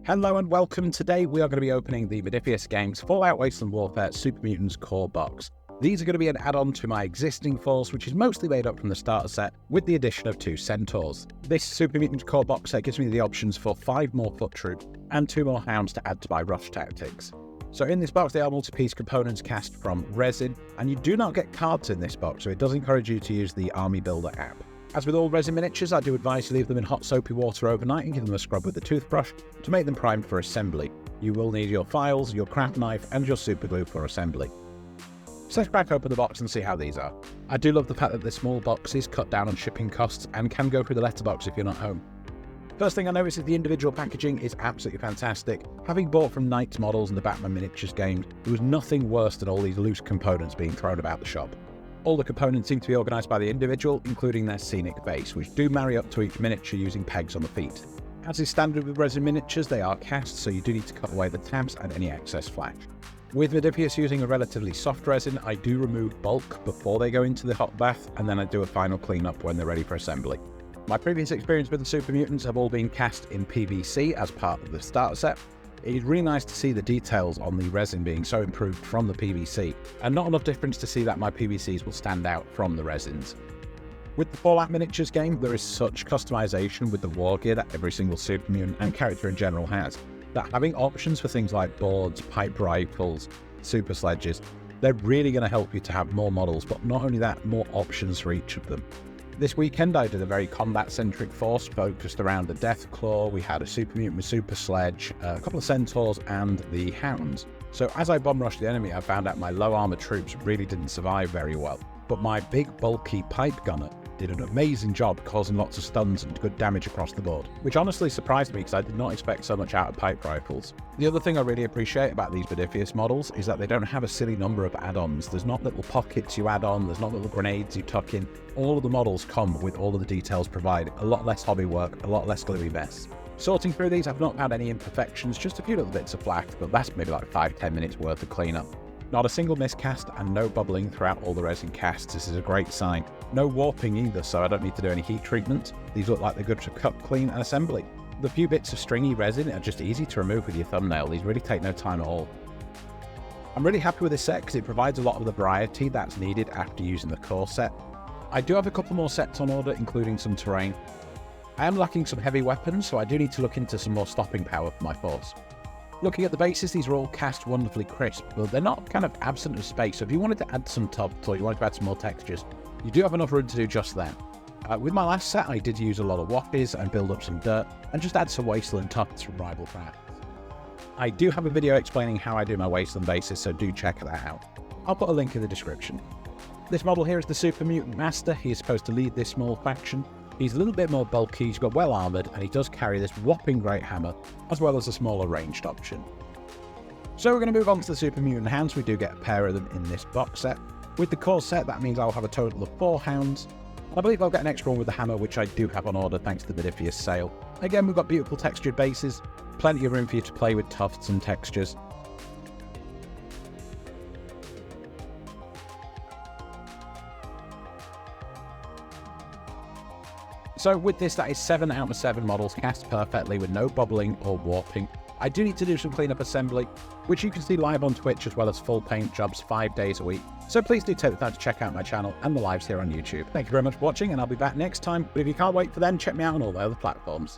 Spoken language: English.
Hello and welcome. Today we are going to be opening the Modifius Games Fallout Wasteland Warfare Super Mutants core box. These are going to be an add-on to my existing force, which is mostly made up from the starter set, with the addition of 2 Centaurs. This Super Mutants core box set gives me the options for 5 more foot troops and 2 more Hounds to add to my rush tactics. So in this box they are multi-piece components cast from resin, and you do not get cards in this box, so it does encourage you to use the Army Builder app. As with all resin miniatures, I do advise you leave them in hot soapy water overnight and give them a scrub with a toothbrush to make them primed for assembly. You will need your files, your craft knife and your super glue for assembly. So let's crack open the box and see how these are. I do love the fact that the small boxes cut down on shipping costs and can go through the letterbox if you're not home. First thing I noticed is the individual packaging is absolutely fantastic. Having bought from Knights models and the Batman miniatures games, there was nothing worse than all these loose components being thrown about the shop. All the components seem to be organised by the individual, including their scenic base, which do marry up to each miniature using pegs on the feet. As is standard with resin miniatures, they are cast, so you do need to cut away the tabs and any excess flash. With Modifius using a relatively soft resin, I do remove bulk before they go into the hot bath, and then I do a final cleanup when they're ready for assembly. My previous experience with the Super Mutants have all been cast in PVC as part of the starter set. It is really nice to see the details on the resin being so improved from the PVC, and not enough difference to see that my PVCs will stand out from the resins. With the Fallout miniatures game, there is such customization with the war gear that every single Super Mutant and character in general has, that having options for things like boards, pipe rifles, super sledges, they're really going to help you to have more models, but not only that, more options for each of them. This weekend I did a very combat-centric force focused around the Deathclaw. We had a Super Mutant with Super Sledge, a couple of Centaurs and the Hounds. So as I bomb rushed the enemy, I found out my low armor troops really didn't survive very well. But my big bulky pipe gunner did an amazing job causing lots of stuns and good damage across the board, which honestly surprised me because I did not expect so much out of pipe rifles. The other thing I really appreciate about these Modifius models is that they don't have a silly number of add-ons. There's not little pockets you add on, there's not little grenades you tuck in. All of the models come with all of the details provided, a lot less hobby work, a lot less gluey mess. Sorting through these, I've not found any imperfections, just a few little bits of flack, but that's maybe like 5-10 minutes worth of cleanup. Not a single miscast and no bubbling throughout all the resin casts. This is a great sign. No warping either, so I don't need to do any heat treatment. These look like they're good to cut, clean and assembly. The few bits of stringy resin are just easy to remove with your thumbnail. These really take no time at all. I'm really happy with this set because it provides a lot of the variety that's needed after using the core set. I do have a couple more sets on order, including some terrain. I am lacking some heavy weapons, so I do need to look into some more stopping power for my force. Looking at the bases, these are all cast wonderfully crisp, but they're not kind of absent of space, so if you wanted to add some tufts or you wanted to add some more textures, you do have enough room to do just that. With my last set, I did use a lot of washes and build up some dirt, and just add some Wasteland tufts from rival crafts. I do have a video explaining how I do my Wasteland bases, so do check that out. I'll put a link in the description. This model here is the Super Mutant Master. He is supposed to lead this small faction. He's a little bit more bulky, he's got well armoured, and he does carry this whopping great hammer, as well as a smaller ranged option. So we're going to move on to the Super Mutant Hounds. We do get a pair of them in this box set. With the core set, that means I'll have a total of 4 Hounds. I believe I'll get an extra one with the hammer, which I do have on order thanks to the Modifius sale. Again, we've got beautiful textured bases, plenty of room for you to play with tufts and textures. So with this, that is 7 out of 7 models cast perfectly with no bubbling or warping. I do need to do some cleanup assembly, which you can see live on Twitch as well as full paint jobs 5 days a week. So please do take the time to check out my channel and the lives here on YouTube. Thank you very much for watching, and I'll be back next time. But if you can't wait for then, check me out on all the other platforms.